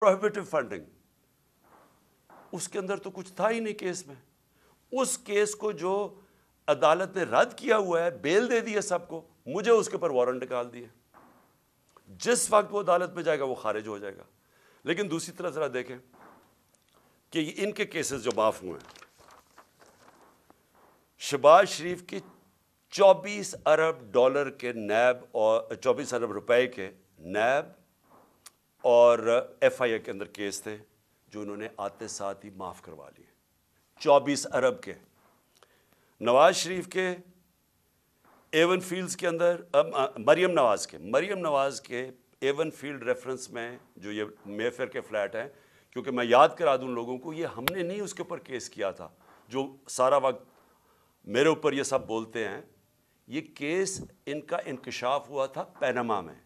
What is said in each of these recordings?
Prohibitive funding, उसके अंदर तो कुछ था ही नहीं केस में। उस केस को जो अदालत ने रद्द किया हुआ है, बेल दे दी है सबको, मुझे उसके ऊपर वारंट निकाल दिए। जिस वक्त वो अदालत में जाएगा वो खारिज हो जाएगा। लेकिन दूसरी तरफ जरा देखें कि इनके केसेस जो माफ हुए हैं, शहबाज शरीफ की 24 अरब डॉलर के नैब और 24 अरब रुपए के नैब और FIA के अंदर केस थे जो उन्होंने आते साथ ही माफ करवा लिए। 24 अरब के। नवाज शरीफ के एवन फील्ड्स के अंदर मरियम नवाज के एवन फील्ड रेफरेंस में जो ये मेफेयर के फ्लैट हैं, क्योंकि मैं याद करा दूं लोगों को, ये हमने नहीं उसके ऊपर केस किया था जो सारा वक्त मेरे ऊपर ये सब बोलते हैं। ये केस इनका इंकशाफ हुआ था पैनामा में।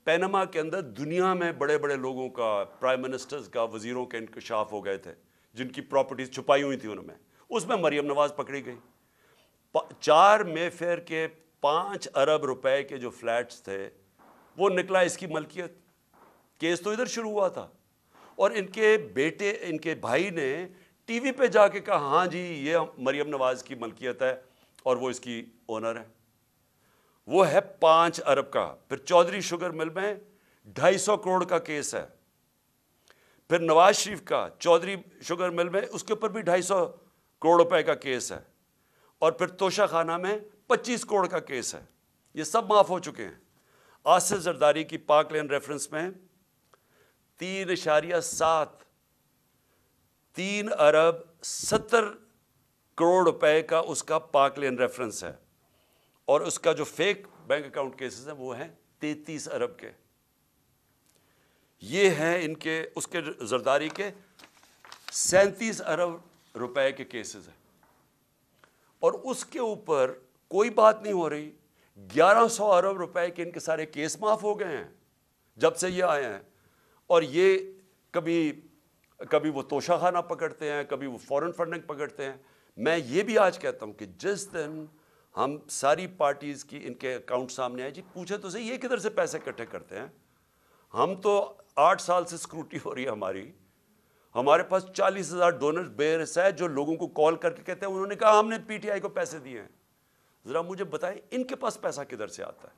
पैनामा के अंदर दुनिया में बड़े बड़े लोगों का, प्राइम मिनिस्टर्स का, वजीरों के इंकशाफ हो गए थे जिनकी प्रॉपर्टीज छुपाई हुई थी उनमें। उसमें मरियम नवाज पकड़ी गई। 4 मेफेयर के 5 अरब रुपए के जो फ्लैट्स थे वो निकला इसकी मलकियत। केस तो इधर शुरू हुआ था और इनके बेटे, इनके भाई ने टीवी पे जाके कहा हाँ जी ये मरियम नवाज की मलकियत है और वो इसकी ओनर है। वो है 5 अरब का। फिर चौधरी शुगर मिल में 250 करोड़ का केस है। फिर नवाज शरीफ का चौधरी शुगर मिल में उसके ऊपर भी 250 करोड़ रुपए का केस है। और फिर तोशा खाना में 25 करोड़ का केस है। ये सब माफ हो चुके हैं। आसिफ जरदारी की पाक लेन रेफरेंस में 3 अरब 70 करोड़ रुपए का उसका पाक लेन रेफरेंस है। और उसका जो फेक बैंक अकाउंट केसेस हैं वो हैं 33 अरब के। ये हैं इनके, उसके जरदारी के 37 अरब रुपए के केसेस हैं। और उसके ऊपर कोई बात नहीं हो रही। 1100 अरब रुपए के इनके सारे केस माफ हो गए हैं जब से ये आए हैं। और ये कभी वो तोशाखाना पकड़ते हैं, कभी वो फॉरेन फंडिंग पकड़ते हैं। मैं ये भी आज कहता हूं कि जिस दिन हम सारी पार्टीज की इनके अकाउंट सामने आए, जी पूछे तो सही ये किधर से पैसे इकट्ठे करते हैं। हम तो 8 साल से स्क्रूटी हो रही है हमारे पास 40,000 डोनर्स बेयर्स है जो लोगों को कॉल करके कहते हैं उन्होंने कहा हमने PTI को पैसे दिए हैं। जरा मुझे बताएं इनके पास पैसा किधर से आता है।